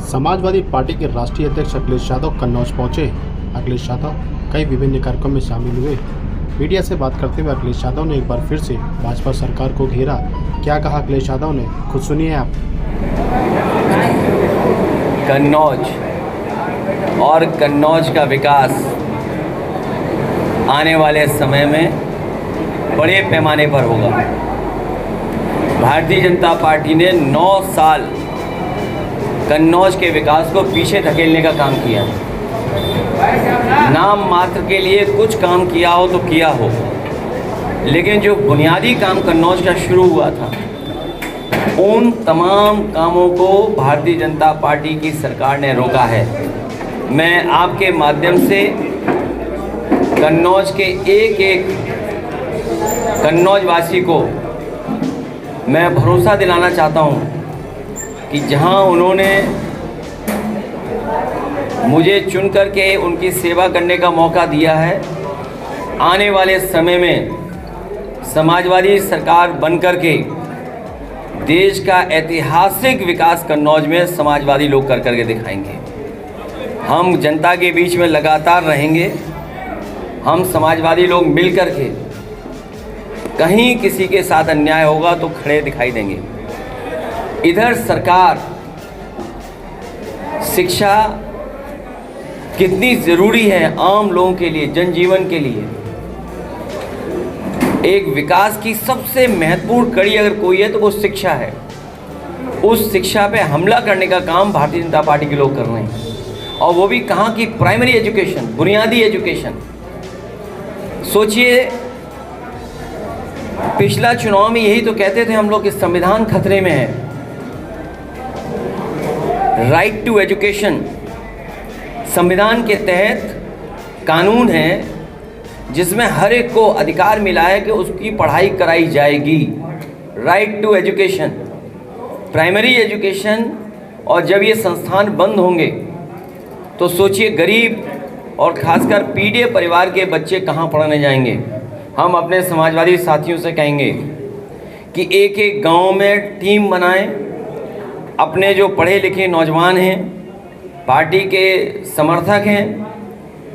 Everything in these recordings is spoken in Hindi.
समाजवादी पार्टी के राष्ट्रीय अध्यक्ष अखिलेश यादव कन्नौज पहुंचे। अखिलेश यादव कई विभिन्न कार्यक्रमों में शामिल हुए। मीडिया से बात करते हुए अखिलेश यादव ने एक बार फिर से भाजपा सरकार को घेरा। क्या कहा अखिलेश यादव ने, खुद सुनिए आप। कन्नौज और कन्नौज का विकास आने वाले समय में बड़े पैमाने पर होगा। भारतीय जनता पार्टी ने 9 साल कन्नौज के विकास को पीछे धकेलने का काम किया। नाम मात्र के लिए कुछ काम किया हो तो किया हो, लेकिन जो बुनियादी काम कन्नौज का शुरू हुआ था, उन तमाम कामों को भारतीय जनता पार्टी की सरकार ने रोका है। मैं आपके माध्यम से कन्नौज के एक कन्नौज वासी को मैं भरोसा दिलाना चाहता हूं कि जहां उन्होंने मुझे चुन करके उनकी सेवा करने का मौका दिया है, आने वाले समय में समाजवादी सरकार बनकर के देश का ऐतिहासिक विकास कन्नौज में समाजवादी लोग कर करके दिखाएंगे। हम जनता के बीच में लगातार रहेंगे। हम समाजवादी लोग मिल कर के कहीं किसी के साथ अन्याय होगा तो खड़े दिखाई देंगे। इधर सरकार शिक्षा कितनी ज़रूरी है आम लोगों के लिए, जनजीवन के लिए। एक विकास की सबसे महत्वपूर्ण कड़ी अगर कोई है तो वो शिक्षा है। उस शिक्षा पे हमला करने का काम भारतीय जनता पार्टी के लोग कर रहे हैं, और वो भी कहाँ की प्राइमरी एजुकेशन, बुनियादी एजुकेशन। सोचिए, पिछला चुनाव में यही तो कहते थे हम लोग कि संविधान खतरे में है। राइट टू एजुकेशन संविधान के तहत कानून है जिसमें हर एक को अधिकार मिला है कि उसकी पढ़ाई कराई जाएगी। Right to education, primary education. और जब ये संस्थान बंद होंगे तो सोचिए गरीब और खासकर पीड़ित परिवार के बच्चे कहाँ पढ़ने जाएंगे। हम अपने समाजवादी साथियों से कहेंगे कि एक एक गांव में टीम बनाएं। अपने जो पढ़े लिखे नौजवान हैं, पार्टी के समर्थक हैं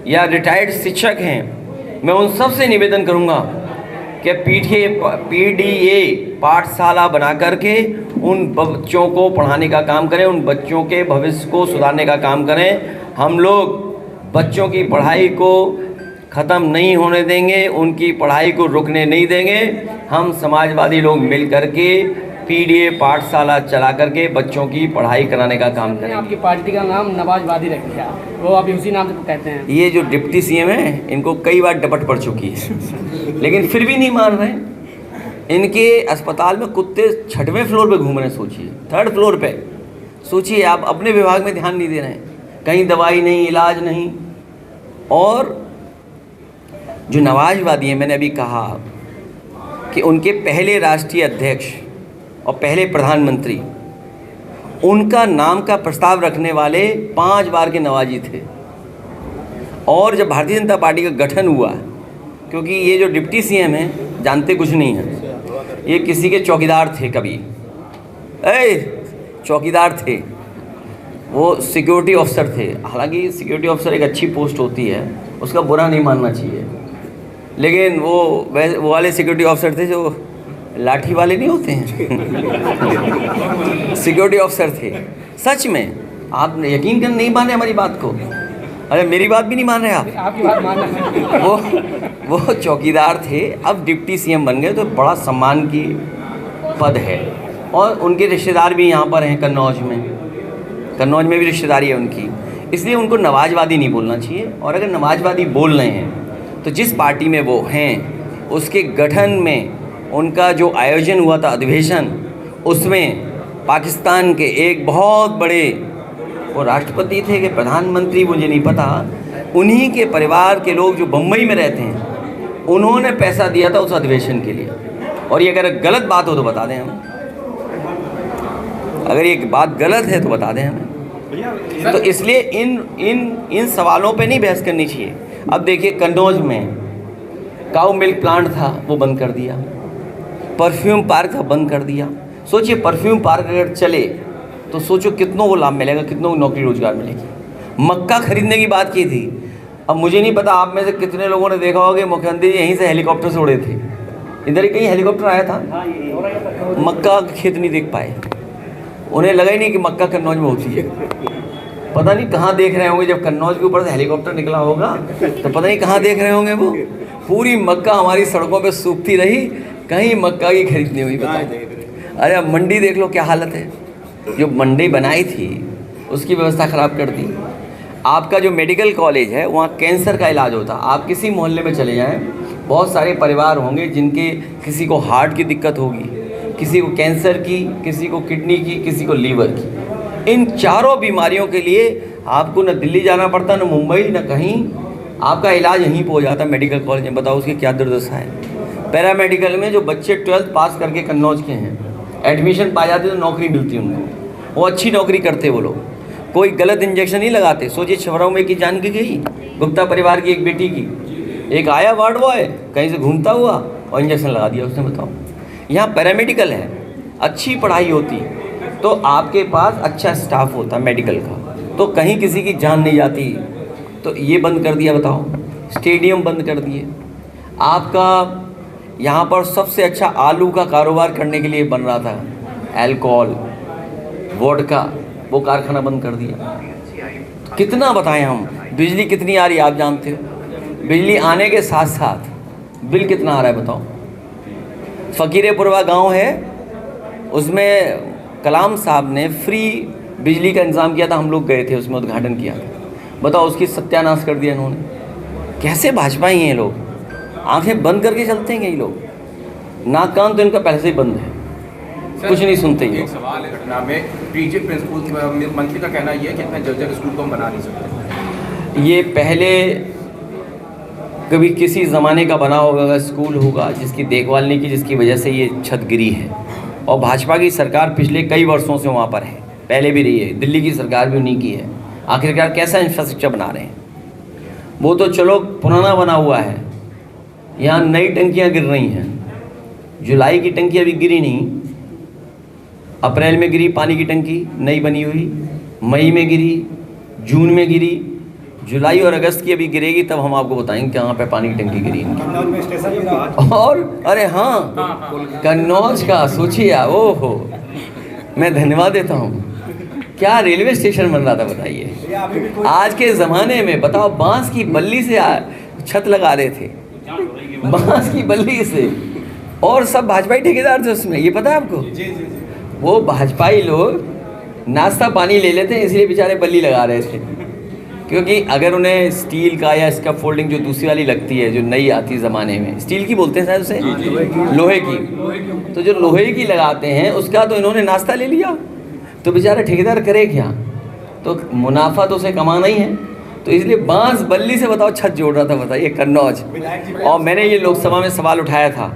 या रिटायर्ड शिक्षक हैं, मैं उन सब से निवेदन करूंगा कि पीडीए पाठशाला बना करके उन बच्चों को पढ़ाने का काम करें, उन बच्चों के भविष्य को सुधारने का काम करें। हम लोग बच्चों की पढ़ाई को ख़त्म नहीं होने देंगे, उनकी पढ़ाई को रुकने नहीं देंगे। हम समाजवादी लोग मिल करके पीडीए पाठशाला चला करके बच्चों की पढ़ाई कराने का काम करेंगे। आपकी पार्टी का नाम नवाजवादी रख दिया, वो अभी उसी नाम से कहते हैं। ये जो डिप्टी सीएम है, इनको कई बार डपट पड़ चुकी है लेकिन फिर भी नहीं मान रहे। इनके अस्पताल में कुत्ते 6वें फ्लोर पे घूम रहे हैं। सोचिए, 3rd फ्लोर पे। सोचिए, आप अपने विभाग में ध्यान नहीं दे रहे हैं, कहीं दवाई नहीं, इलाज नहीं। और जो नवाजवादी हैं, मैंने अभी कहा कि उनके पहले राष्ट्रीय अध्यक्ष और पहले प्रधानमंत्री, उनका नाम का प्रस्ताव रखने वाले 5 बार के नवाजी थे। और जब भारतीय जनता पार्टी का गठन हुआ, क्योंकि ये जो डिप्टी सीएम हैं जानते कुछ नहीं हैं, ये किसी के चौकीदार थे। कभी चौकीदार थे, वो सिक्योरिटी अफसर थे। हालांकि सिक्योरिटी अफसर एक अच्छी पोस्ट होती है, उसका बुरा नहीं मानना चाहिए, लेकिन वो वाले सिक्योरिटी अफसर थे जो लाठी वाले नहीं होते हैं सिक्योरिटी अफसर थे। सच में, आप यकीन कर नहीं मान रहे हमारी बात को। अरे मेरी बात भी नहीं मान रहे आप। आपकी बात मान रहे हैं। वो चौकीदार थे, अब डिप्टी सीएम बन गए, तो बड़ा सम्मान की पद है। और उनके रिश्तेदार भी यहाँ पर हैं कन्नौज में भी रिश्तेदारी है उनकी, इसलिए उनको नवाजवादी नहीं बोलना चाहिए। और अगर नवाजवादी बोल रहे हैं तो जिस पार्टी में वो हैं, उसके गठन में उनका जो आयोजन हुआ था अधिवेशन, उसमें पाकिस्तान के एक बहुत बड़े, वो राष्ट्रपति थे कि प्रधानमंत्री मुझे नहीं पता, उन्हीं के परिवार के लोग जो बम्बई में रहते हैं, उन्होंने पैसा दिया था उस अधिवेशन के लिए। और ये अगर गलत बात हो तो बता दें हमें, अगर ये बात गलत है तो बता दें हमें। तो इसलिए इन सवालों पे नहीं बहस करनी चाहिए। अब देखिए, कन्नौज में काऊ मिल्क प्लांट था, वो बंद कर दिया। परफ्यूम पार्क था, बंद कर दिया। सोचिए, परफ्यूम पार्क अगर चले तो सोचो कितनों को लाभ मिलेगा, कितनों को नौकरी रोजगार मिलेगी। मक्का खरीदने की बात की थी। अब मुझे नहीं पता आप में से कितने लोगों ने देखा होगा कि मुख्यमंत्री जी यहीं से हेलीकॉप्टर से उड़े थे। इधर ही कहीं हेलीकॉप्टर आया था, मक्का का खेत नहीं देख पाए। उन्हें लगा ही नहीं कि मक्का कन्नौज में होती है। पता नहीं कहाँ देख रहे होंगे, जब कन्नौज के ऊपर से हेलीकॉप्टर निकला होगा तो पता नहीं कहाँ देख रहे होंगे वो। पूरी मक्का हमारी सड़कों पे सूखती रही, कहीं मक्का की खरीद नहीं हुई। बताओ, अरे अब मंडी देख लो क्या हालत है। जो मंडी बनाई थी उसकी व्यवस्था ख़राब कर दी। आपका जो मेडिकल कॉलेज है वहाँ कैंसर का इलाज होता। आप किसी मोहल्ले में चले जाएं, बहुत सारे परिवार होंगे जिनके किसी को हार्ट की दिक्कत होगी, किसी को कैंसर की, किसी को किडनी की, किसी को लीवर की। इन चारों बीमारियों के लिए आपको न दिल्ली जाना पड़ता, न मुंबई, न कहीं। आपका इलाज यहीं पर हो जाता मेडिकल कॉलेज में। बताओ उसकी क्या दुर्दशा है। पैरामेडिकल में जो बच्चे 12th पास करके कन्नौज के हैं, एडमिशन पा जाते तो नौकरी मिलती उनको, वो अच्छी नौकरी करते वो लोग। कोई गलत इंजेक्शन नहीं लगाते। सोचिए छबराऊ में की जान की गई, गुप्ता परिवार की एक बेटी की, एक आया वार्ड बॉय कहीं से घूमता हुआ और इंजेक्शन लगा दिया उसने। बताओ, यहाँ पैरामेडिकल है, अच्छी पढ़ाई होती तो आपके पास अच्छा स्टाफ होता मेडिकल का, तो कहीं किसी की जान नहीं जाती। तो ये बंद कर दिया। बताओ, स्टेडियम बंद कर दिए। आपका यहाँ पर सबसे अच्छा आलू का कारोबार करने के लिए बन रहा था, अल्कोहल, वोडका, वो कारखाना बंद कर दिया। तो कितना बताएं हम। बिजली कितनी आ रही है आप जानते हो। बिजली आने के साथ साथ बिल कितना आ रहा है बताओ। फ़कीरेपुरवा गांव है, उसमें कलाम साहब ने फ्री बिजली का इंतज़ाम किया था, हम लोग गए थे, उसमें उद्घाटन किया था। बताओ, उसकी सत्यानाश कर दिया इन्होंने। कैसे भाजपा ही हैं ये लोग, आंखें बंद करके चलते हैं ये लोग। नाक कान तो इनका पहले से ही बंद है, कुछ नहीं सुनते ये। एक सवाल है घटना में, प्रीजी प्रिंसिपल मंत्री का कहना ये है कि इतने जर्जर स्कूल को हम बना नहीं सकते। ये पहले कभी किसी ज़माने का बना होगा स्कूल होगा जिसकी देखभाल नहीं की, जिसकी वजह से ये छत गिरी है। और भाजपा की सरकार पिछले कई वर्षों से वहाँ पर है, पहले भी रही है, दिल्ली की सरकार भी उन्हीं की है। आखिरकार कैसा इंफ्रास्ट्रक्चर बना रहे हैं वो तो चलो पुराना बना हुआ है। यहाँ नई टंकियाँ गिर रही हैं। जुलाई की टंकी अभी गिरी नहीं, अप्रैल में गिरी पानी की टंकी नई बनी हुई, मई में गिरी, जून में गिरी, जुलाई और अगस्त की अभी गिरेगी, तब हम आपको बताएंगे कहाँ पे पानी की टंकी गिरी इनकी। और अरे हाँ, कन्नौज का सोचिए, ओहो, मैं धन्यवाद देता हूँ। क्या रेलवे स्टेशन बन रहा था बताइए। आज के ज़माने में बताओ, बांस की बल्ली से छत लगा रहे थे, बांस की बल्ली से, और सब भाजपाई ठेकेदार थे उसमें। ये पता है आपको? वो भाजपाई लोग नाश्ता पानी ले लेते हैं, इसलिए बेचारे बल्ली लगा रहे थे। क्योंकि अगर उन्हें स्टील का या इसका फोल्डिंग जो दूसरी वाली लगती है, जो नई आती ज़माने में, स्टील की बोलते हैं शायद उसे, लोहे की, तो जो लोहे की लगाते हैं उसका तो इन्होंने नाश्ता ले लिया, तो बेचारा ठेकेदार करे क्या? तो मुनाफा तो उसे कमाना ही है, तो इसलिए बांस बल्ली से बताओ छत जोड़ रहा था, बताइए कन्नौज। और मैंने ये लोकसभा में सवाल उठाया था,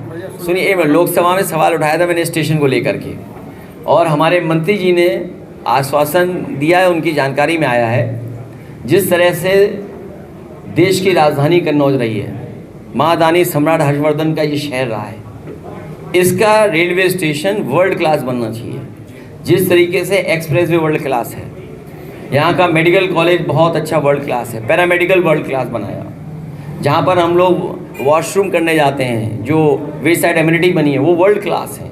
सुनिए, मैं लोकसभा में सवाल उठाया था मैंने स्टेशन को लेकर के, और हमारे मंत्री जी ने आश्वासन दिया है, उनकी जानकारी में आया है, जिस तरह से देश की राजधानी कन्नौज रही है, महादानी सम्राट हर्षवर्धन का ये शहर रहा है, इसका रेलवे स्टेशन वर्ल्ड क्लास बनना चाहिए। जिस तरीके से एक्सप्रेस वे वर्ल्ड क्लास है, यहाँ का मेडिकल कॉलेज बहुत अच्छा वर्ल्ड क्लास है, पैरामेडिकल वर्ल्ड क्लास बनाया, जहाँ पर हम लोग वॉशरूम करने जाते हैं, जो वेस्ट साइड एमिनिटी बनी है वो वर्ल्ड क्लास है।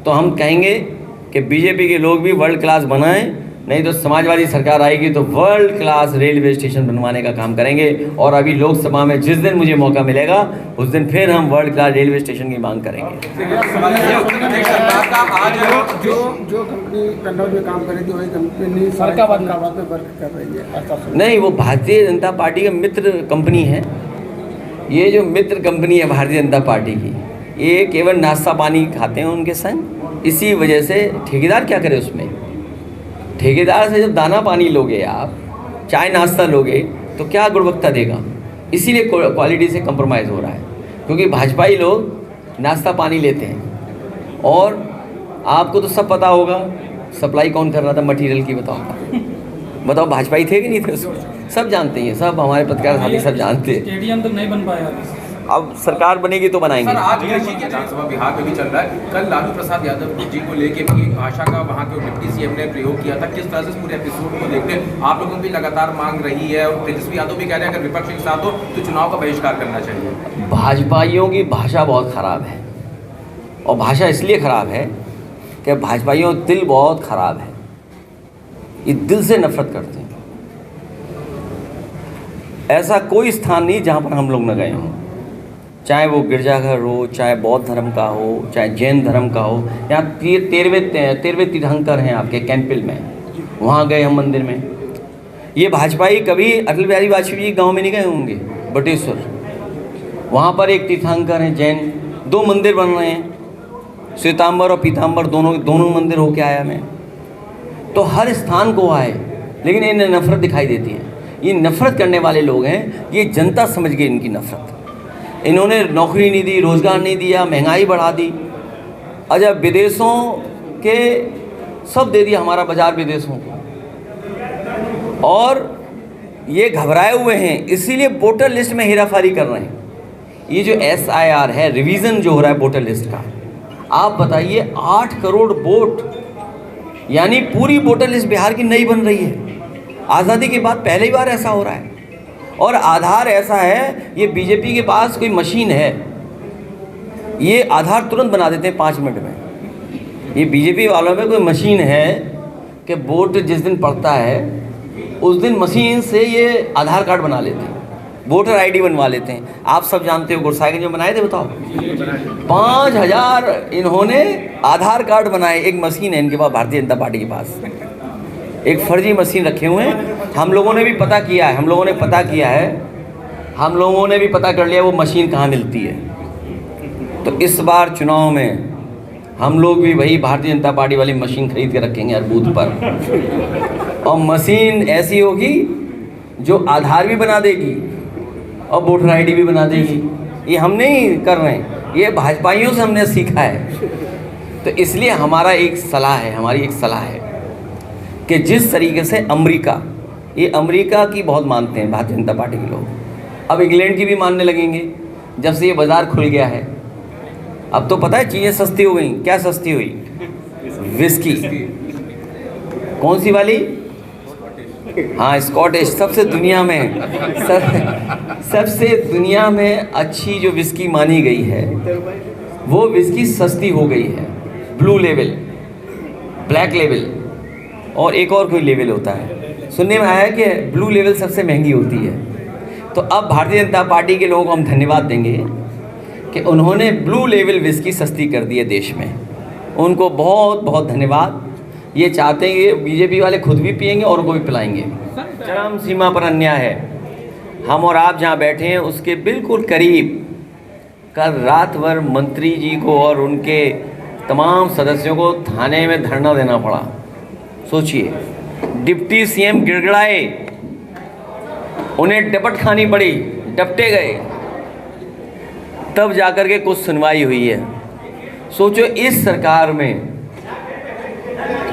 तो हम कहेंगे कि बीजेपी के लोग भी वर्ल्ड क्लास बनाएं, नहीं तो समाजवादी सरकार आएगी तो वर्ल्ड क्लास रेलवे स्टेशन बनवाने का काम करेंगे। और अभी लोकसभा में जिस दिन मुझे मौका मिलेगा उस दिन फिर हम वर्ल्ड क्लास रेलवे स्टेशन की मांग करेंगे। जो कंपनी कन्नौज में काम कर रही थी वही कंपनी फरक्काबाद में वर्क कर रही है। नहीं, वो भारतीय जनता पार्टी का मित्र कंपनी है। ये जो मित्र कंपनी है भारतीय जनता पार्टी की, ये केवल नाश्ता पानी खाते हैं उनके संग, इसी वजह से ठेकेदार क्या करे उसमें। ठेकेदार से जब दाना पानी लोगे आप, चाय नाश्ता लोगे, तो क्या गुणवत्ता देगा? इसीलिए क्वालिटी से कंप्रोमाइज़ हो रहा है, क्योंकि भाजपाई लोग नाश्ता पानी लेते हैं। और आपको तो सब पता होगा सप्लाई कौन कर रहा था मटेरियल की, बताओ भाजपाई थे कि नहीं थे उसमें? सब जानते हैं, सब हमारे पत्रकार साथी सब जानते हैं। स्टेडियम तो नहीं बन पाया। अब सरकार बनेगी तो बनाएंगे। सर आज कृषि की विधानसभा बिहार में भी चल रहा है, कल लालू प्रसाद यादव जी को लेके भी एक भाषा का वहाँ के डिप्टी सीएम ने प्रयोग किया था। किस तरह से इस पूरे एपिसोड को देखते हैं आप लोगों की लगातार मांग रही है, और तेजस्वी यादव भी कह रहे हैं अगर विपक्ष के साथ हो तो चुनाव का बहिष्कार करना चाहिए। भाजपाइयों की भाषा बहुत ख़राब है, और भाषा इसलिए ख़राब है कि भाजपाइयों का दिल बहुत ख़राब है, ये दिल से नफरत करते हैं। ऐसा कोई स्थान नहीं जहाँ पर हम लोग न गए हों, चाहे वो गिरजाघर हो, चाहे बौद्ध धर्म का हो, चाहे जैन धर्म का हो। यहाँ 13वें तीर्थंकर हैं आपके कैंपिल में, वहाँ गए हम मंदिर में। ये भाजपाई कभी अटल बिहारी वाजपेयी जी गाँव में नहीं गए होंगे, बटेश्वर, वहाँ पर एक तीर्थंकर हैं जैन, 2 मंदिर बन रहे हैं, श्वेतांबर और पीतांबर दोनों मंदिर होके आया मैं। तो हर स्थान को आए, लेकिन इन्हें नफरत दिखाई देती है। ये नफरत करने वाले लोग हैं, ये जनता समझ गई इनकी नफरत। इन्होंने नौकरी नहीं दी, रोज़गार नहीं दिया, महंगाई बढ़ा दी। अच्छा, विदेशों के सब दे दिया हमारा बाजार विदेशों को, और ये घबराए हुए हैं, इसीलिए वोटर लिस्ट में हेराफेरी कर रहे हैं। ये जो SIR है, रिवीजन जो हो रहा है वोटर लिस्ट का, आप बताइए 8 करोड़ वोट, यानी पूरी वोटर लिस्ट बिहार की नई बन रही है। आज़ादी के बाद पहली बार ऐसा हो रहा है। और आधार ऐसा है, ये बीजेपी के पास कोई मशीन है, ये आधार तुरंत बना देते हैं 5 मिनट में। ये बीजेपी वालों में कोई मशीन है कि वोट जिस दिन पड़ता है उस दिन मशीन से ये आधार कार्ड बना लेते हैं, वोटर ID बनवा लेते हैं। आप सब जानते हो गुरसाहिबगंज में बनाए थे, बताओ 5000 इन्होंने आधार कार्ड बनाए। एक मशीन है इनके पास, भारतीय जनता पार्टी के पास एक फर्जी मशीन रखे हुए हैं। हम लोगों ने भी पता किया है, हम लोगों ने भी पता कर लिया वो मशीन कहाँ मिलती है। तो इस बार चुनाव में हम लोग भी वही भारतीय जनता पार्टी वाली मशीन खरीद के रखेंगे हर बूथ पर, और मशीन ऐसी होगी जो आधार भी बना देगी और वोटर ID भी बना देगी। ये हम नहीं कर रहे हैं, ये भाजपाइयों से हमने सीखा है। तो इसलिए हमारी एक सलाह है कि जिस तरीके से अमेरिका की बहुत मानते हैं भारतीय जनता पार्टी के लोग, अब इंग्लैंड की भी मानने लगेंगे जब से ये बाज़ार खुल गया है। अब तो पता है चीज़ें सस्ती हो गई। क्या सस्ती हुई? विस्की। कौन सी वाली? हाँ, स्कॉटिश। सबसे दुनिया में अच्छी जो विस्की मानी गई है, वो विस्की सस्ती हो गई है। ब्लू लेवल, ब्लैक लेवल और एक और कोई लेवल होता है। सुनने में आया है कि ब्लू लेवल सबसे महंगी होती है। तो अब भारतीय जनता पार्टी के लोगों को हम धन्यवाद देंगे कि उन्होंने ब्लू लेवल विस्की सस्ती कर दी है देश में। उनको बहुत बहुत धन्यवाद। ये चाहते हैं कि बीजेपी वाले खुद भी पिएंगे और उनको भी पिलाएंगे। चरम सीमा पर अन्याय है। हम और आप जहाँ बैठे हैं उसके बिल्कुल करीब कल रात भर मंत्री जी को और उनके तमाम सदस्यों को थाने में धरना देना पड़ा। सोचिए, डिप्टी सीएम गिड़गिड़ाए, उन्हें डपट खानी पड़ी, डपटे गए, तब जाकर के कुछ सुनवाई हुई है। सोचो, इस सरकार में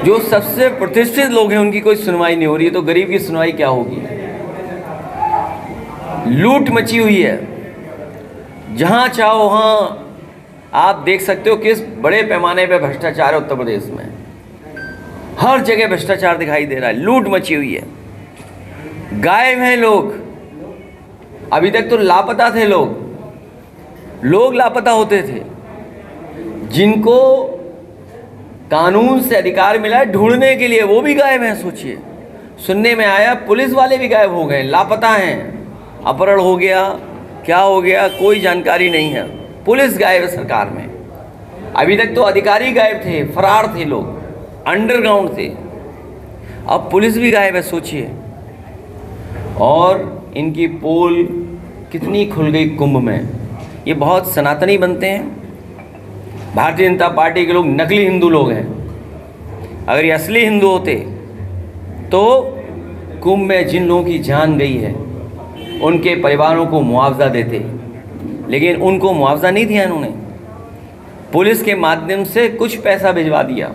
जो सबसे प्रतिष्ठित लोग हैं उनकी कोई सुनवाई नहीं हो रही है, तो गरीब की सुनवाई क्या होगी? लूट मची हुई है, जहां चाहो वहां आप देख सकते हो किस बड़े पैमाने पे भ्रष्टाचार है। उत्तर प्रदेश में हर जगह भ्रष्टाचार दिखाई दे रहा है, लूट मची हुई है। गायब हैं लोग, अभी तक तो लापता थे लोग लापता होते थे, जिनको कानून से अधिकार मिला है ढूंढने के लिए, वो भी गायब हैं। सोचिए, सुनने में आया पुलिस वाले भी गायब हो गए, लापता हैं, अपहरण हो गया, क्या हो गया कोई जानकारी नहीं है। पुलिस गायब है सरकार में। अभी तक तो अधिकारी गायब थे, फरार थे लोग, अंडरग्राउंड थे, अब पुलिस भी गायब है। सोचिए, और इनकी पोल कितनी खुल गई कुंभ में। ये बहुत सनातनी बनते हैं। भारतीय जनता पार्टी के लोग नकली हिंदू लोग हैं। अगर ये असली हिंदू होते तो कुंभ में जिन लोगों की जान गई है उनके परिवारों को मुआवजा देते, लेकिन उनको मुआवजा नहीं दिया इन्होंने। पुलिस के माध्यम से कुछ पैसा भिजवा दिया।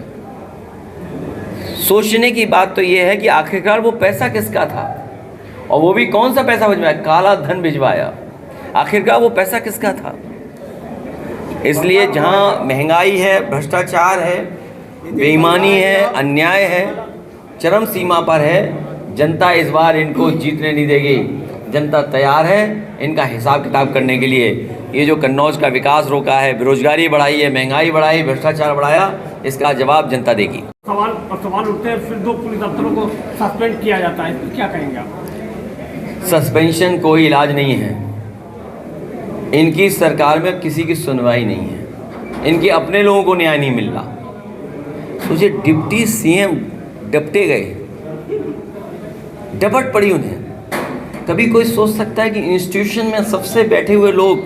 सोचने की बात तो ये है कि आखिरकार वो पैसा किसका था, और वो भी कौन सा पैसा भिजवाया? काला धन भिजवाया। आखिरकार वो पैसा किसका था? इसलिए जहाँ महंगाई है, भ्रष्टाचार है, बेईमानी है, अन्याय है, चरम सीमा पर है, जनता इस बार इनको जीतने नहीं देगी। जनता तैयार है इनका हिसाब किताब करने के लिए। ये जो कन्नौज का विकास रोका है, बेरोजगारी बढ़ाई है, महंगाई बढ़ाई, भ्रष्टाचार बढ़ाया, इसका जवाब जनता देगी। सवाल उठते हैं, फिर 2 पुलिस अफसरों को सस्पेंड किया जाता है, तो क्या कहेंगे आप? सस्पेंशन कोई इलाज नहीं है। इनकी सरकार में किसी की सुनवाई नहीं है, इनके अपने लोगों को न्याय नहीं मिल रहा। सोचिए, डिप्टी सीएम डपटे गए, डपट पड़ी उन्हें। कभी कोई सोच सकता है कि इंस्टीट्यूशन में सबसे बैठे हुए लोग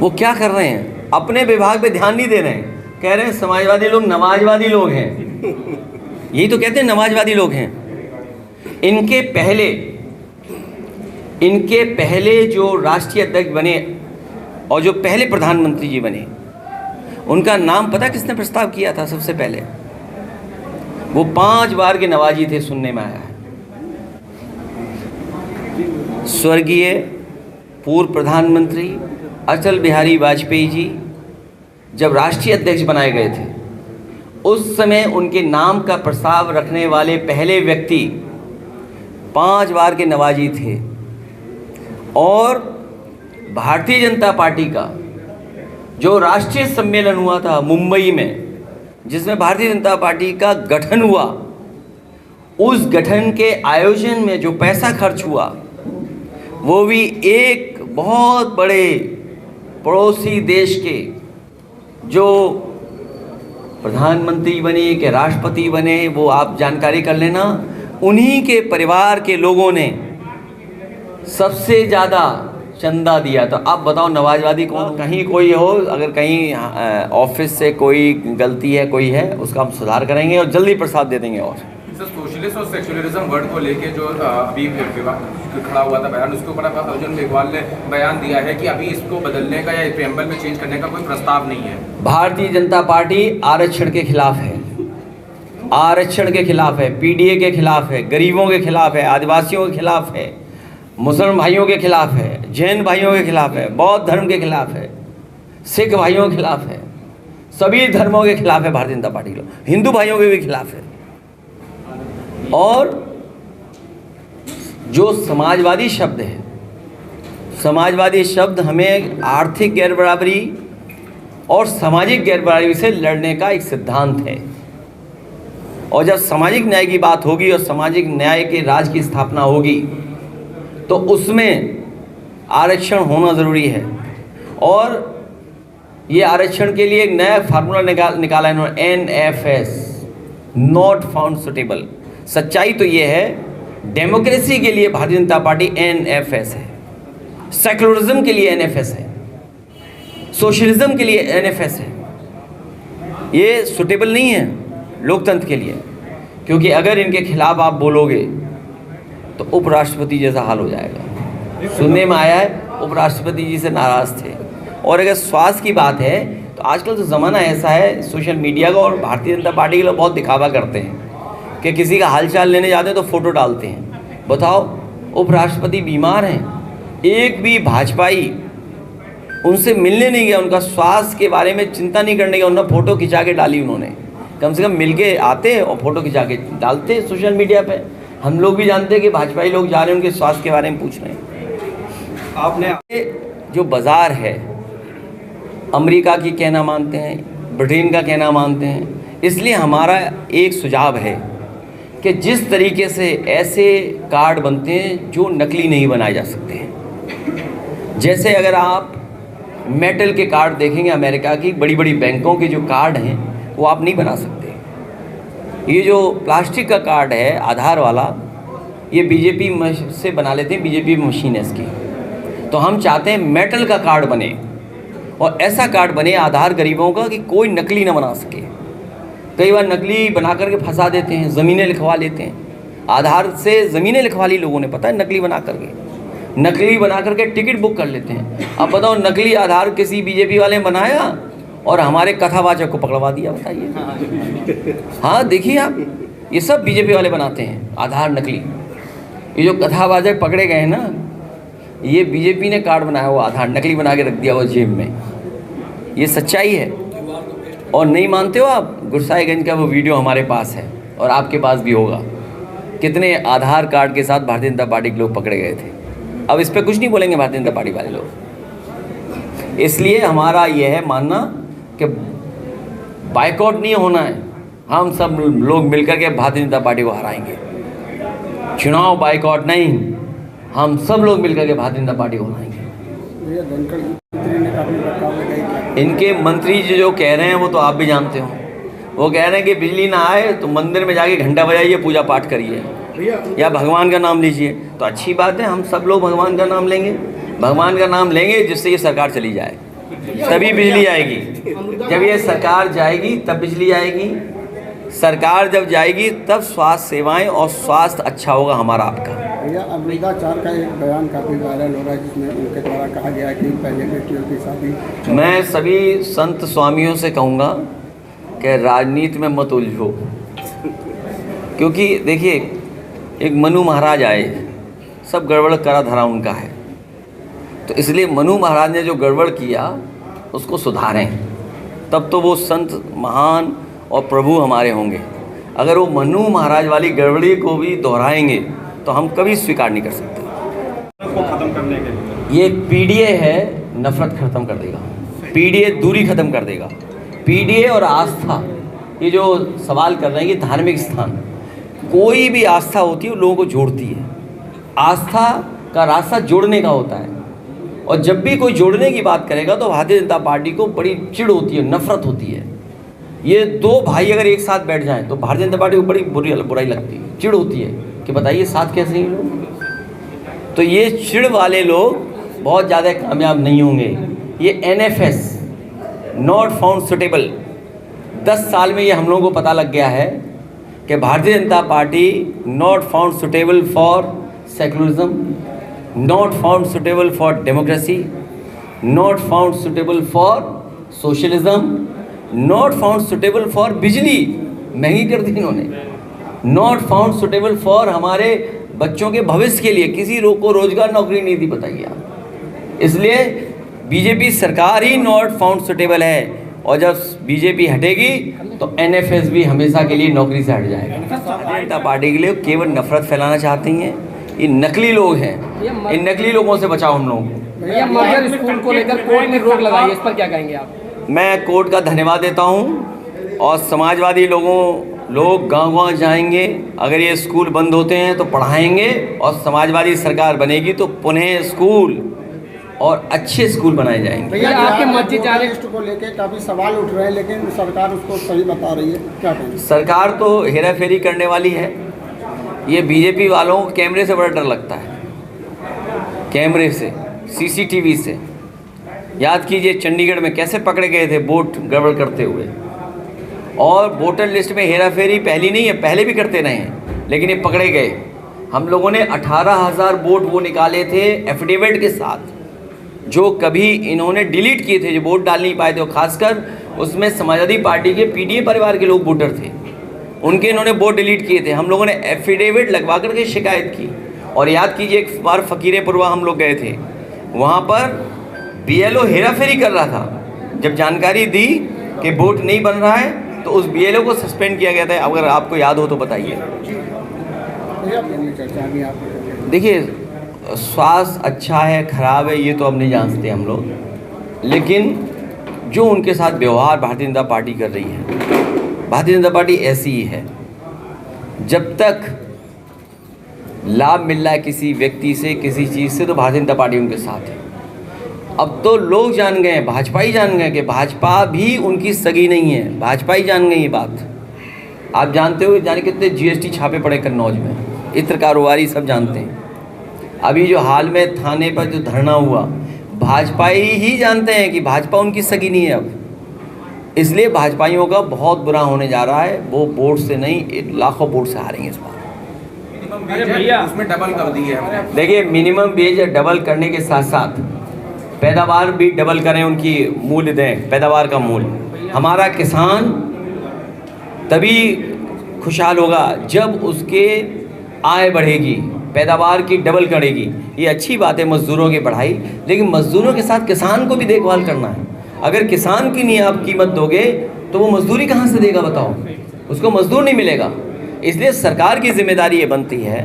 वो क्या कर रहे हैं? अपने विभाग पे ध्यान नहीं दे रहे हैं, कह रहे हैं समाजवादी लोग नमाजवादी लोग हैं। यही तो कहते हैं नमाजवादी लोग हैं। इनके पहले जो राष्ट्रीय अध्यक्ष बने और जो पहले प्रधानमंत्री जी बने, उनका नाम पता किसने प्रस्ताव किया था? सबसे पहले वो 5 बार के नवाजी थे, सुनने में आया है। स्वर्गीय पूर्व प्रधानमंत्री अटल बिहारी वाजपेयी जी जब राष्ट्रीय अध्यक्ष बनाए गए थे, उस समय उनके नाम का प्रस्ताव रखने वाले पहले व्यक्ति 5 बार के नवाजी थे। और भारतीय जनता पार्टी का जो राष्ट्रीय सम्मेलन हुआ था मुंबई में, जिसमें भारतीय जनता पार्टी का गठन हुआ, उस गठन के आयोजन में जो पैसा खर्च हुआ, वो भी एक बहुत बड़े पड़ोसी देश के जो प्रधानमंत्री बने कि राष्ट्रपति बने, वो आप जानकारी कर लेना, उन्हीं के परिवार के लोगों ने सबसे ज़्यादा चंदा दिया। तो आप बताओ नवाजवादी कौन? कहीं कोई हो, अगर कहीं ऑफिस से कोई गलती है, कोई है, उसका हम सुधार करेंगे और जल्दी प्रसाद दे देंगे। और सर, सोशलिस्ट और सेक्युलरिज्म वर्ड को लेके जो अभी खड़ा हुआ था बयान, उसके ऊपर अर्जुन मेघवाल ने बयान दिया है कि अभी इसको बदलने का या प्रेम्बल में चेंज करने का कोई प्रस्ताव नहीं है। भारतीय जनता पार्टी आरक्षण के खिलाफ है, आरक्षण के खिलाफ है, पीडीए के खिलाफ है, गरीबों के खिलाफ है, आदिवासियों के खिलाफ है, मुसलमान भाइयों के खिलाफ है, जैन भाइयों के खिलाफ है, बौद्ध धर्म के खिलाफ है, सिख भाइयों के खिलाफ है, सभी धर्मों के खिलाफ है भारतीय जनता पार्टी लोग, हिंदू भाइयों के भी खिलाफ है। और जो समाजवादी शब्द है, समाजवादी शब्द हमें आर्थिक गैरबराबरी और सामाजिक गैरबराबरी से लड़ने का एक सिद्धांत है। और जब सामाजिक न्याय की बात होगी और सामाजिक न्याय के राज की स्थापना होगी, तो उसमें आरक्षण होना ज़रूरी है। और ये आरक्षण के लिए एक नया फार्मूला निकाला इन्होंने, NFS, नॉट फाउंड सुटेबल। सच्चाई तो ये है, डेमोक्रेसी के लिए भारतीय जनता पार्टी NFS है, सेकुलरिज्म के लिए NFS है, सोशलिज्म के लिए NFS है। ये सुटेबल नहीं है लोकतंत्र के लिए, क्योंकि अगर इनके खिलाफ आप बोलोगे तो उपराष्ट्रपति जैसा हाल हो जाएगा। सुनने में आया है उपराष्ट्रपति जी से नाराज़ थे। और अगर स्वास्थ्य की बात है तो आजकल तो ज़माना ऐसा है सोशल मीडिया का, और भारतीय जनता पार्टी के लोग बहुत दिखावा करते हैं कि किसी का हालचाल लेने जाते हैं तो फ़ोटो डालते हैं। बताओ, उपराष्ट्रपति बीमार हैं, एक भी भाजपाई उनसे मिलने नहीं गया, उनका स्वास्थ्य के बारे में चिंता नहीं करने गया, उन्होंने फ़ोटो खिंचा के डाली। उन्होंने कम से कम मिल के आते और फ़ोटो खिंचा के डालते सोशल मीडिया पे। हम लोग भी जानते हैं कि भाजपाई लोग जा रहे हैं, उनके स्वास्थ्य के बारे में पूछ रहे हैं। आपने जो बाज़ार है, अमेरिका की कहना मानते हैं, ब्रिटेन का कहना मानते हैं। इसलिए हमारा एक सुझाव है कि जिस तरीके से ऐसे कार्ड बनते हैं जो नकली नहीं बनाए जा सकते हैं, जैसे अगर आप मेटल के कार्ड देखेंगे, अमेरिका की बड़ी बड़ी बैंकों के जो कार्ड हैं वो आप नहीं बना सकते। ये जो प्लास्टिक का कार्ड है आधार वाला, ये बीजेपी से बना लेते हैं, बीजेपी मशीन है इसकी। तो हम चाहते हैं मेटल का कार्ड बने, और ऐसा कार्ड बने आधार गरीबों का कि कोई नकली ना बना सके। कई बार नकली बना करके फंसा देते हैं, ज़मीनें लिखवा लेते हैं, आधार से ज़मीनें लिखवा ली लोगों ने, पता है, नकली बना करके टिकट बुक कर लेते हैं। अब बताओ, नकली आधार किसी बीजेपी वाले ने बनाया और हमारे कथावाचक को पकड़वा दिया, बताइए। हाँ, देखिए आप, ये सब बीजेपी वाले बनाते हैं आधार नकली। ये जो कथावाचक पकड़े गए ना, ये बीजेपी ने कार्ड बनाया हुआ आधार नकली बना के रख दिया हुआ जेब में। ये सच्चाई है। और नहीं मानते हो आप, गुरसाईगंज का वो वीडियो हमारे पास है और आपके पास भी होगा, कितने आधार कार्ड के साथ भारतीय जनता पार्टी के लोग पकड़े गए थे। अब इस पर कुछ नहीं बोलेंगे भारतीय जनता पार्टी वाले लोग। इसलिए हमारा यह है मानना कि बाइकआउट नहीं होना है, हम सब लोग मिलकर के भारतीय जनता पार्टी को हराएंगे। चुनाव बाइकआउट नहीं, हम सब लोग मिलकर के भारतीय जनता पार्टी को हराएंगे। भैया धनखड़ मंत्री ने काफी बदलाव लगाई क्या? इनके मंत्री जो कह रहे हैं वो तो आप भी जानते हो। वो कह रहे हैं कि बिजली ना आए तो मंदिर में जाके घंटा बजाइए, पूजा पाठ करिए या भगवान का नाम लीजिए। तो अच्छी बात है, हम सब लोग भगवान का नाम लेंगे, भगवान का नाम लेंगे जिससे ये सरकार चली जाए, तभी बिजली आएगी। जब ये सरकार जाएगी तब बिजली आएगी। सरकार जब जाएगी तब स्वास्थ्य सेवाएं और स्वास्थ्य अच्छा होगा हमारा आपका। भैया अमृताचार का एक बयान काफ़ी वायरल हो रहा है जिसमें उनके द्वारा कहा गया है कि पहले बेटियों की शादी। मैं सभी संत स्वामियों से कहूँगा कि राजनीति में मत उलझो, क्योंकि देखिए एक मनु महाराज आए, सब गड़बड़ करा धरा उनका है, तो इसलिए मनु महाराज ने जो गड़बड़ किया उसको सुधारें, तब तो वो संत महान और प्रभु हमारे होंगे। अगर वो मनु महाराज वाली गड़बड़ी को भी दोहराएंगे तो हम कभी स्वीकार नहीं कर सकते। को खत्म करने के लिए ये पीडीए है, नफरत खत्म कर देगा, पीडीए दूरी खत्म कर देगा। पीडीए और आस्था, ये जो सवाल कर रहे हैं कि धार्मिक स्थान, कोई भी आस्था होती है वो लोगों को जोड़ती है। आस्था का रास्ता जोड़ने का होता है, और जब भी कोई जोड़ने की बात करेगा तो भारतीय जनता पार्टी को बड़ी चिढ़ होती है, नफरत होती है। ये दो भाई अगर एक साथ बैठ जाएं तो भारतीय जनता पार्टी को बड़ी बुराई लगती है, चिढ़ होती है कि बताइए साथ कैसे हैं लोग। तो ये चिढ़ वाले लोग बहुत ज़्यादा कामयाब नहीं होंगे। ये NFS नॉट फाउंड सुटेबल, 10 साल में ये हम लोगों को पता लग गया है कि Bharatiya Janata party not found suitable for secularism, not found suitable for democracy, not found suitable for socialism, not found suitable for बिजली महंगी कर दी इन्होंने, नॉट फाउंड सुटेबल फॉर हमारे बच्चों के भविष्य के लिए किसी को रोजगार नौकरी नहीं दी, बताइए आप। इसलिए बीजेपी सरकार ही नॉट फाउंड सुटेबल है, और जब बीजेपी हटेगी तो NFS भी हमेशा के लिए नौकरी से हट जाएगा। भारतीय जनता पार्टी के लिए केवल नफरत फैलाना चाहती हैं, ये नकली लोग हैं, इन नकली लोगों से बचाओ हम लोगों को। भैया मगर स्कूल को लेकर कोर्ट ने रोक लगाई है, इस पर क्या कहेंगे आप? मैं कोर्ट का धन्यवाद देता हूं, और समाजवादी लोग गांव-गांव जाएंगे, अगर ये स्कूल बंद होते हैं तो पढ़ाएंगे, और समाजवादी सरकार बनेगी तो पुनः स्कूल और अच्छे स्कूल बनाए जाएंगे। भैया आपके मस्जिद जाने को लेकर काफ़ी सवाल उठ रहे हैं, लेकिन सरकार उसको सही बता रही है, क्या कहेंगे? सरकार तो हेरा फेरी करने वाली है। ये बीजेपी वालों को कैमरे से बड़ा डर लगता है, कैमरे से, CCTV से। याद कीजिए चंडीगढ़ में कैसे पकड़े गए थे वोट गड़बड़ करते हुए, और वोटर लिस्ट में हेरा फेरी पहली नहीं है, पहले भी करते रहे हैं, लेकिन ये पकड़े गए। हम लोगों ने 18,000 वोट वो निकाले थे एफिडेविट के साथ, जो कभी इन्होंने डिलीट किए थे, जो वोट डाल नहीं पाए थे, खासकर उसमें समाजवादी पार्टी के PDA परिवार के लोग वोटर थे, उनके इन्होंने वोट डिलीट किए थे। हम लोगों ने एफिडेविट लगवा करके शिकायत की। और याद कीजिए एक बार फ़कीरपुरवा हम लोग गए थे, वहाँ पर BLO हेरा फेरी कर रहा था। जब जानकारी दी कि वोट नहीं बन रहा है तो उस BLO को सस्पेंड किया गया था, अगर आपको याद हो तो बताइए। देखिए स्वास्थ्य अच्छा है खराब है ये तो अब नहीं जानते हम लोग, लेकिन जो उनके साथ व्यवहार भारतीय जनता पार्टी कर रही है, भारतीय जनता पार्टी ऐसी ही है। जब तक लाभ मिल रहा है किसी व्यक्ति से, किसी चीज़ से, तो भारतीय जनता पार्टी उनके साथ है। अब तो लोग जान गए, भाजपा ही जान गए कि भाजपा भी उनकी सगी नहीं है, भाजपा ही जान गई ये बात। आप जानते हो जाने कितने GST छापे पड़े कन्नौज में, इत्र कारोबारी सब जानते हैं। अभी जो हाल में थाने पर जो धरना हुआ, भाजपा ही जानते हैं कि भाजपा उनकी सगी नहीं है अब। इसलिए भाजपाइयों का बहुत बुरा होने जा रहा है, वो वोट से नहीं लाखों वोट से हारेंगे इस बार। अरे भैया उसमें डबल कर दी है हमने। देखिए मिनिमम वेज डबल करने के साथ साथ पैदावार भी डबल करें, उनकी मूल्य दें, पैदावार का मूल्य। हमारा किसान तभी खुशहाल होगा जब उसके आय बढ़ेगी, पैदावार की डबल करेगी। ये अच्छी बात है मज़दूरों की बढ़ाई, लेकिन मज़दूरों के साथ किसान को भी देखभाल करना है। अगर किसान की नहीं आप कीमत दोगे तो वो मज़दूरी कहाँ से देगा बताओ, उसको मज़दूर नहीं मिलेगा। इसलिए सरकार की जिम्मेदारी ये बनती है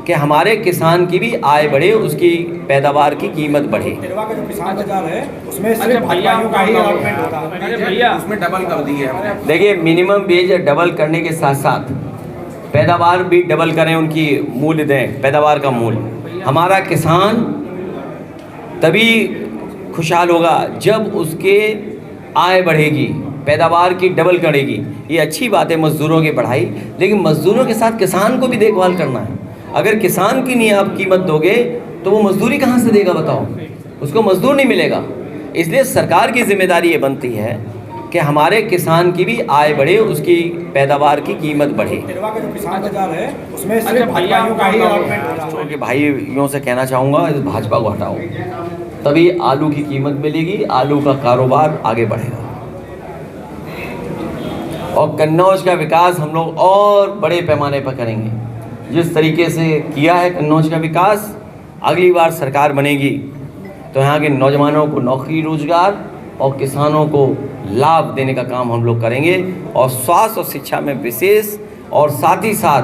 कि हमारे किसान की भी आय बढ़े, उसकी पैदावार की कीमत बढ़े। किसान बाजार है उसमें अच्छा भैया भैया उसमें डबल कर दी है हमने। देखिए मिनिमम वेज डबल करने के साथ साथ पैदावार भी डबल करें, उनकी मूल्य दें, पैदावार का मूल्य। हमारा किसान तभी खुशहाल होगा जब उसके आय बढ़ेगी, पैदावार की डबल करेगी। ये अच्छी बात है मज़दूरों की बढ़ाई, लेकिन मज़दूरों के साथ किसान को भी देखभाल करना है। अगर किसान की नहीं आप कीमत दोगे तो वो मज़दूरी कहाँ से देगा बताओ, उसको मज़दूर नहीं मिलेगा। इसलिए सरकार की जिम्मेदारी ये बनती है कि हमारे किसान की भी आय बढ़े, उसकी पैदावार की कीमत बढ़े। किसान बाजार है उसमें अच्छा भैया के भाइयों से कहना चाहूँगा इस भाजपा को हटाओ, तभी आलू की कीमत मिलेगी, आलू का कारोबार आगे बढ़ेगा और कन्नौज का विकास हम लोग और बड़े पैमाने पर करेंगे। जिस तरीके से किया है कन्नौज का विकास, अगली बार सरकार बनेगी तो यहाँ के नौजवानों को नौकरी रोजगार और किसानों को लाभ देने का काम हम लोग करेंगे, और स्वास्थ्य और शिक्षा में विशेष, और साथ ही साथ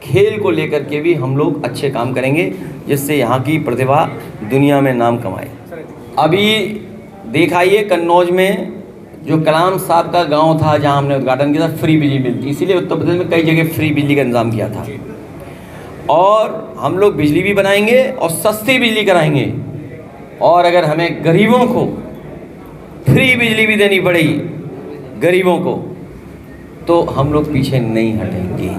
खेल को लेकर के भी हम लोग अच्छे काम करेंगे जिससे यहाँ की प्रतिभा दुनिया में नाम कमाए। अभी दिखाइए कन्नौज में जो कलाम साहब का गांव था जहां हमने उद्घाटन किया था, फ्री बिजली मिलती, इसीलिए उत्तर प्रदेश में कई जगह फ्री बिजली का इंतजाम किया था। और हम लोग बिजली भी बनाएंगे और सस्ती बिजली कराएंगे, और अगर हमें गरीबों को फ्री बिजली भी देनी पड़ेगी गरीबों को, तो हम लोग पीछे नहीं हटेंगे।